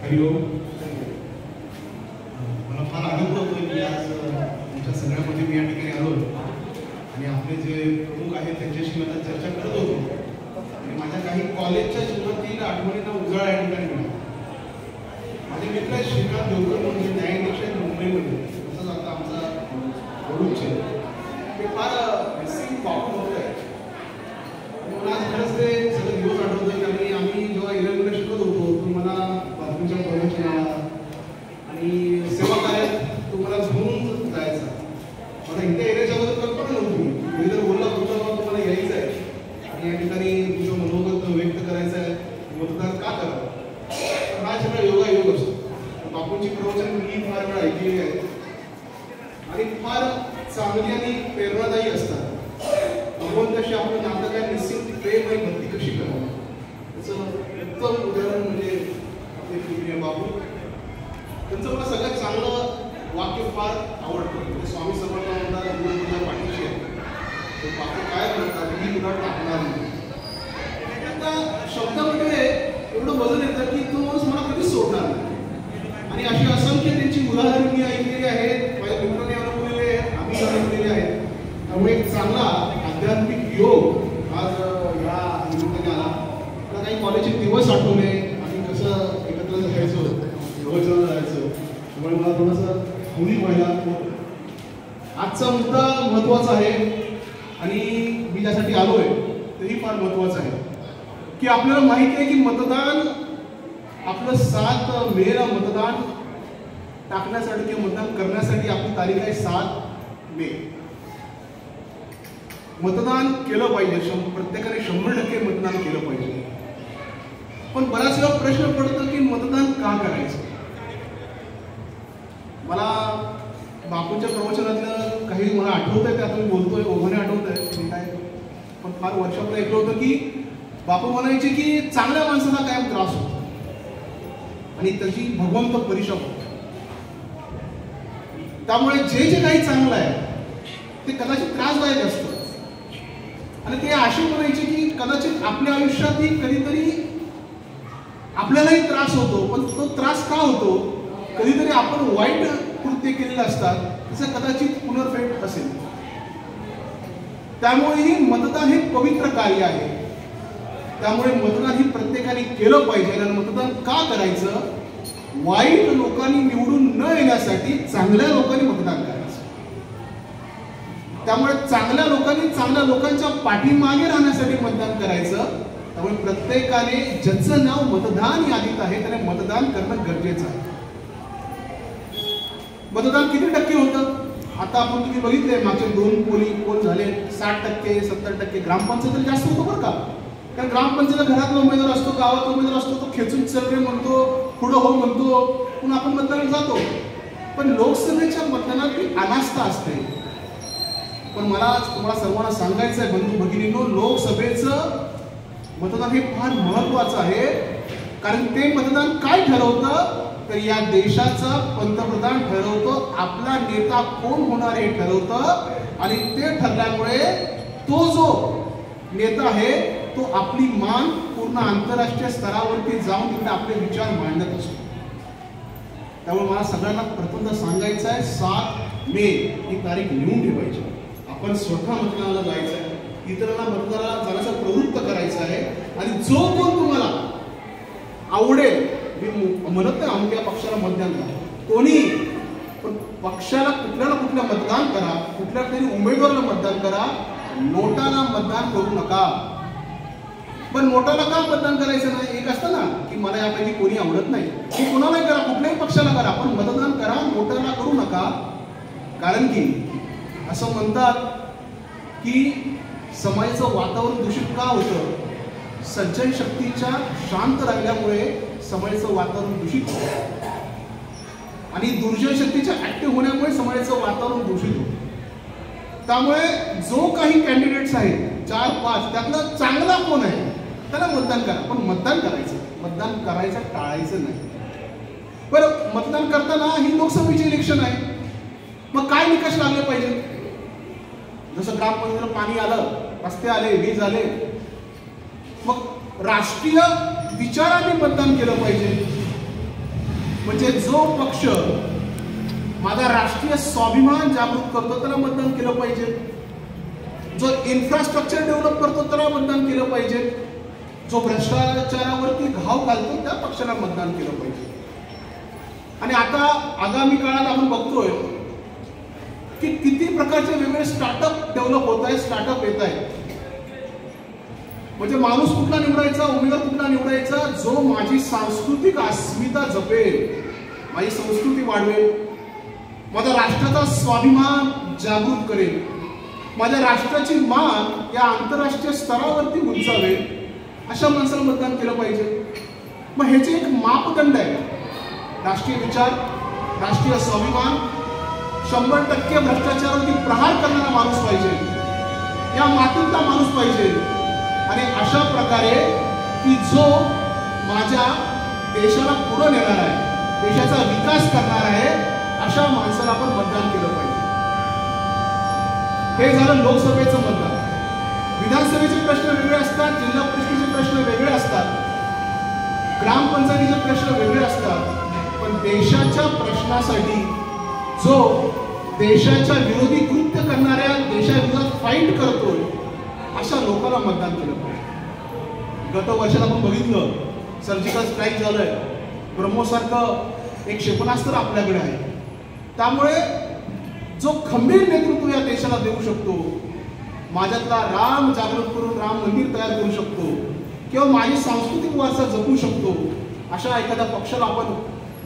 हरिओम. मला फार आनंद होतो की आज तुमच्या सगळ्यामध्ये मी या ठिकाणी आलो आणि आपले जे प्रमुख आहेत त्यांच्याशी मला चर्चा करत होतो आणि माझ्या काही कॉलेजच्या जीवनातील आठवणींना उजाळा या ठिकाणी मिळाला. माझे मित्र श्रीकांत देवकर म्हणजे न्यायाधीश आहेत मुंबईमध्ये, तसंच आता आमचा वडूचे ते फार मिसिंग पॉप्युलर होत आहे. मला आज खरंच ते सगळं दिवस आठवतं कारण आम्ही जेव्हा 11वीला शिकत होतो तुम्हाला बातमीच्या प्रवचनाला आणि सेवा कार्यात तुम्हाला घेऊन जायचा. मला इथे येण्याच्या अगोदर कल्पना नव्हती. मी जर बोलला तुम्हाला यायचं आहे आणि या ठिकाणी तुमचं मनोगत व्यक्त करायचं आहे, मतदान का करावं. हा सगळा योगायोग असतो. बापूंची प्रवचन मी फार वेळा ऐकलेली आहे आणि फार चांगली आणि प्रेरणादायी असतात. भगवंताशी आपलं नातं काय निश्चित प्रेम आणि भक्ती कशी करावं त्याचं उत्तम उदाहरण म्हणजे आपले प्रिय बापू. त्यांचं मला सगळ्यात चांगलं वाक्य फार आवडतं. म्हणजे स्वामी समर्थांना तुझ्या पाठीशी आहे तो बापू काय म्हणतात, मी तुला टाकणार नाही. आता शब्दामध्ये एवढं वजन येतं की तो माणूस मला कधीच सोडणार नाही. आणि अशी असंख्य त्यांची उदाहरणं मी ऐकलेली आहेत, माझ्या मित्रांनी अनुभवलेले आहेत, आम्ही अनुभवलेले आहेत. त्यामुळे एक चांगला आध्यात्मिक योग आज या निमित्ताने आला. मला काही कॉलेजचे दिवस आठवले आणि कसं एकत्र जायचं, प्रवचनाला जायचं, त्यामुळे मला थोडंसं खुली व्हायला. आजचा मुद्दा महत्त्वाचा आहे आणि मी ज्यासाठी आलो आहे तेही फार महत्त्वाचं आहे की आपल्याला माहिती आहे की मतदान आपलं 7 मेला मतदान टाकण्यासाठी किंवा मतदान करण्यासाठी आपली तारीख आहे 7 मे. मतदान केलं पाहिजे, प्रत्येकाने 100% मतदान केलं पाहिजे. पण बराच वेळा प्रश्न पडतो की मतदान का करायचं. मला बापूंच्या प्रवचनातलं काही मला आठवत आहे, ते आता मी बोलतोय ओघाने आठवत आहे काय. पण फार वर्षात ऐकलं होतं की बापू म्हणायचे की चांगल्या माणसाला कायम त्रास होतो आणि त्याची भगवंत परीक्षा होतो. त्यामुळे जे जे काही चांगलं आहे ते कदाचित त्रासदायक असतं आणि ते असे म्हणायचे की कदाचित आपल्या आयुष्यातही कधीतरी आपल्यालाही त्रास होतो. पण तो त्रास का होतो, कधीतरी आपण वाईट कृत्य केलेलं असतात त्याचं कदाचित पुनर्फेट असेल. त्यामुळेही मतदान हे पवित्र कार्य आहे. त्यामुळे मतदान हे प्रत्येकाने केलं पाहिजे. आणि मतदान का करायचं, वाईट लोकांनी निवडून न येण्यासाठी चांगल्या लोकांनी मतदान करायचं. त्यामुळे चांगल्या लोकांनी चांगल्या लोकांच्या पाठीमागे राहण्यासाठी मतदान करायचं. त्यामुळे प्रत्येकाने ज्याचं नाव मतदान यादीत आहे त्याने मतदान करणं गरजेचं आहे. मतदान किती टक्के होतं आता आपण तुम्ही बघितले, मागचे 2 पोल झाले 60%, 70%. ग्रामपंचायत जास्त होतं बरं का. कारण ग्रामपंचायत घरातला उमेदवार असतो, गावातला उमेदवार असतो, तो खेचून चल रे म्हणतो, पुढं हो म्हणतो, पुन्हा आपण मतदानाला जातो. पण लोकसभेच्या मतदानात ती अनास्था असते. पण मला तुम्हाला सर्वांना सांगायचं आहे बंधू भगिनींनो, लोकसभेचं मतदान हे फार महत्वाचं आहे. कारण ते मतदान काय ठरवतं तर या देशाचा पंतप्रधान ठरवतो, आपला नेता कोण होणार हे ठरवतं. आणि ते ठरल्यामुळे तो जो नेता आहे तो आपली मान पूर्ण आंतरराष्ट्रीय स्तरावरती जाऊन तिकडे आपले विचार मांडत असतो. त्यामुळे मला सगळ्यांना प्रथमतः सांगायचं आहे 7 मे ही तारीख लिहून ठेवायची. आपण स्वतः मतदानाला जायचं आहे, इतरांना मतदानाला जाण्याचा प्रवृत्त करायचं आहे. आणि जो कोण तुम्हाला आवडेल, मी म्हणत नाही अमुक्या पक्षाला मतदान करा, कोणी पण पक्षाला कुठल्या ना कुठल्या मतदान करा, कुठल्या तरी उमेदवाराला मतदान करा, नोटाला मतदान करू नका. पण नोटाला का मतदान करायचं नाही, एक असतं ना की मला यापैकी कोणी आवडत नाही, की कोणालाही करा, कुठल्याही पक्षाला करा, पण मतदान करा, नोटाला करू नका. कारण की असं म्हणतात की समाजाचं वातावरण दूषित का होतं, सज्जन शक्तीच्या शांत राहिल्यामुळे समाजाचं वातावरण दूषित होतं आणि दुर्जय शक्तीच्या ऍक्टिव्ह होण्यामुळे समाजाचं वातावरण दूषित होतं. त्यामुळे जो काही कॅन्डिडेट्स आहेत 4-5 त्यातला चांगला कोण आहे त्याला मतदान करा. पण मतदान करायचं टाळायचं नाही. बरं, मतदान करताना ही लोकसभेची इलेक्शन आहे, मग काय निकष लागले पाहिजे. जसं ग्रामपंचायतीला पाणी आलं, रस्ते आले, वीज आले, मग राष्ट्रीय विचाराने मतदान केलं पाहिजे. म्हणजे जो पक्ष माझा राष्ट्रीय स्वाभिमान जागृत करतो त्याला मतदान केलं पाहिजे, जो इन्फ्रास्ट्रक्चर डेव्हलप करतो त्याला मतदान केलं पाहिजे, जो भ्रष्टाचारावरती घाव घालतो त्या पक्षाला मतदान केलं पाहिजे. आणि आता आगामी काळात आपण बघतोय की किती प्रकारचे वेगवेगळे स्टार्टअप डेव्हलप होत आहेत, स्टार्टअप येत आहेत. म्हणजे माणूस कुठला निवडायचा, उमेदवार कुठला निवडायचा, जो माझी सांस्कृतिक अस्मिता जपेल, माझी संस्कृती वाढवेल, माझ्या राष्ट्राचा स्वाभिमान जागृत करेल, माझ्या राष्ट्राची मान या आंतरराष्ट्रीय स्तरावरती उंचावेल, अशा माणसाला मतदान केलं पाहिजे. मग ह्याचे एक मापदंड आहे, राष्ट्रीय विचार, राष्ट्रीय स्वाभिमान, 100% भ्रष्टाचारावरती प्रहार करणारा माणूस पाहिजे, या मातीतला माणूस पाहिजे. आणि अशा प्रकारे की जो माझ्या देशाला पुढे नेणार आहे, देशाचा विकास करणार आहे, अशा माणसाला आपण मतदान केलं पाहिजे. हे झालं लोकसभेचं मतदान. विधानसभेचे प्रश्न वेगळे असतात, जिल्हा परिषदेचे प्रश्न वेगळे असतात, ग्रामपंचायतीचे प्रश्न वेगळे असतात. पण देशाच्या प्रश्नासाठी जो देशाच्या विरोधी कृत्य करणाऱ्या, देशाविरोधात फाईट करतोय, अशा लोकांना मतदान केलं पाहिजे. गत वर्षात आपण बघितलं सर्जिकल स्ट्राईक झालंय, ब्रह्मोसारखं एक क्षेपणास्त्र आपल्याकडे आहे. त्यामुळे जो खंबीर नेतृत्व या देशाला देऊ शकतो, माझ्यातला राम जागृत करून राम मंदिर तयार करू शकतो किंवा माझी सांस्कृतिक वारसा जपू शकतो, अशा एखाद्या पक्षाला आपण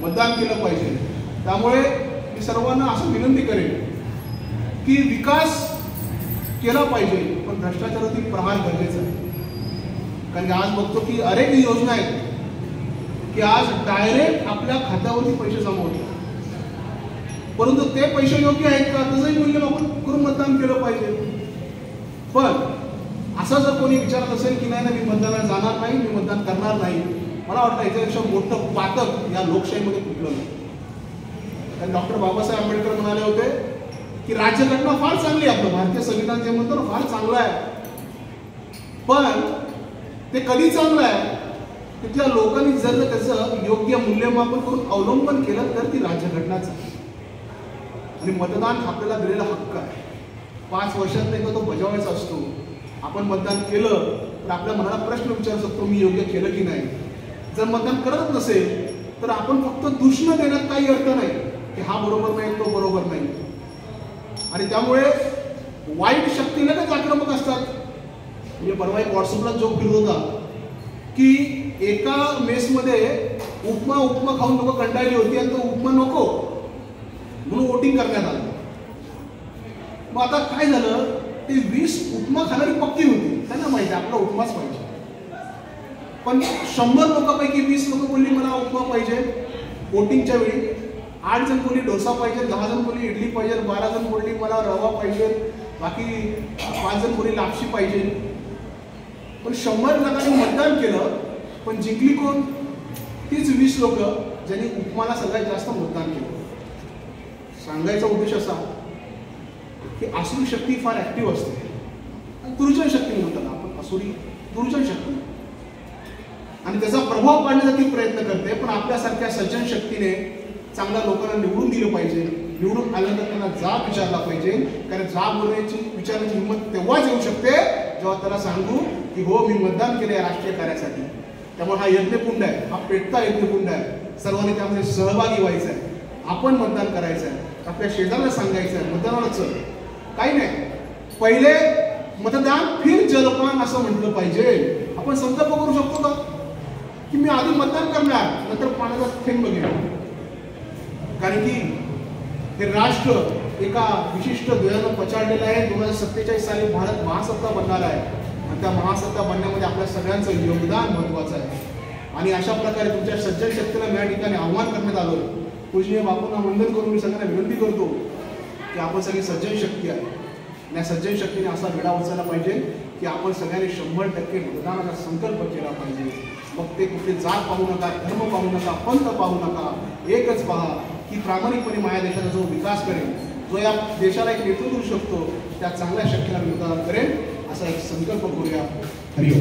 मतदान केलं पाहिजे. त्यामुळे मी सर्वांना असं विनंती करेन की विकास केला पाहिजे, पण भ्रष्टाचारावरती प्रहार गरजेचा आहे. कारण की आज बघतो की अनेक योजना आहेत की आज डायरेक्ट आपल्या खात्यावरती पैसे जमा होतात, परंतु ते पैसे योग्य आहेत का त्याचंही मूल्यमापन करून मतदान केलं पाहिजे. पण असं जर कोणी विचारत असेल की नाही मी मतदानाला जाणार नाही, मी मतदान करणार नाही, मला वाटतं याच्यापेक्षा मोठं पातक या लोकशाहीमध्ये कुठलं नाही. कारण डॉक्टर बाबासाहेब आंबेडकर म्हणाले होते की राज्यघटना फार चांगली आहे, आपलं भारतीय संविधान जे म्हणतो ना फार चांगलं आहे, पण ते कधी चांगलं आहे तिथल्या लोकांनी जर त्याचं योग्य मूल्यमापन करून अवलंबन केलं तर ती राज्यघटनाच आहे. आणि मतदान आपल्याला दिलेला हक्क आहे, 5 वर्षात एकदा तो बजावायचा असतो. आपण मतदान केलं तर आपल्या मनाला प्रश्न विचारू शकतो मी योग्य केलं की नाही. जर मतदान करत नसेल तर आपण फक्त दूषण देण्यात काही अर्थ नाही की हा बरोबर नाही तो बरोबर नाही. आणि त्यामुळे वाईट शक्ती लगेच आक्रमक असतात. म्हणजे परवा एक व्हॉट्सअपला जोक फिरत होता की एका मेसमध्ये उपमा खाऊन लोक कंटाळली होती आणि तो उपमा नको म्हणून वोटिंग करण्यात आलं. मग आता काय झालं, ते 20 उपमा खाणारी पक्की होती, त्यांना माहिती आपला उपमाच पाहिजे. पण 100 लोकांपैकी 20 लोक बोलली मला उपमा पाहिजे वोटिंगच्या वेळी, 8 जण बोलली डोसा पाहिजे, 10 जण बोलली इडली पाहिजे, 12 जण बोलली मला रवा पाहिजे, बाकी 5 जण बोलली लापशी पाहिजे. पण 100 लोकांनी मतदान केलं, पण जिंकली कोण? तीच 20 लोक ज्यांनी उपमाला सगळ्यात जास्त मतदान केलं. सांगायचा उद्देश असा की आसुरी शक्ती फार ऍक्टिव्ह असते, दुर्जन शक्ती म्हणतात आपण, आसुरी दुर्जन शक्ती, आणि त्याचा प्रभाव पाडण्यासाठी प्रयत्न करते. पण आपल्यासारख्या सज्जन शक्तीने चांगल्या लोकांना निवडून दिलं पाहिजे, निवडून आल्यानंतर त्यांना जाब विचारला पाहिजे. कारण जाब विचारण्याची हिंमत तेव्हाच येऊ शकते जेव्हा त्याला सांगू की हो मी मतदान केलं या राष्ट्रीय कार्यासाठी. त्यामुळे हा यज्ञकुंड आहे, हा पेटता यज्ञकुंड आहे, सर्वांनी त्यामध्ये सहभागी व्हायचं आहे, आपण मतदान करायचं आहे, आपल्या शेजाऱ्याला सांगायचं आहे मतदानाला चल. काही नाही, पहिले मतदान फिर जलपान असं म्हटलं पाहिजे. आपण संकल्प करू शकतो का की मी आधी मतदान करणार नंतर पाण्याचा थेंब बघेल. कारण की हे राष्ट्र एका विशिष्ट ध्येयानं पछाडलेलं आहे. 2047 साली भारत महासत्ता बनणार आहे आणि त्या महासत्ता बनण्यामध्ये आपल्या सगळ्यांचं योगदान महत्वाचं आहे. आणि अशा प्रकारे तुमच्या सज्जन शक्तीला मी या ठिकाणी आव्हान करण्यात आलं. पूजनीय बापूंना वंदन करून मी सगळ्यांना विनंती करतो की आपण सगळी सज्जन शक्ती आहे, या सज्जन शक्तीने असा वेळा उचलला पाहिजे की आपण सगळ्यांनी 100% मतदानाचा संकल्प केला पाहिजे. मग ते कुठे जात पाहू नका, धर्म पाहू नका, पंथ पाहू नका, एकच पहा की प्रामाणिकपणे माझ्या देशाचा जो विकास करेल, जो या देशाला एक नेतृत्व देऊ शकतो, त्या चांगल्या शक्तीला मी मतदान करेन असा एक संकल्प करूया. हरिओम.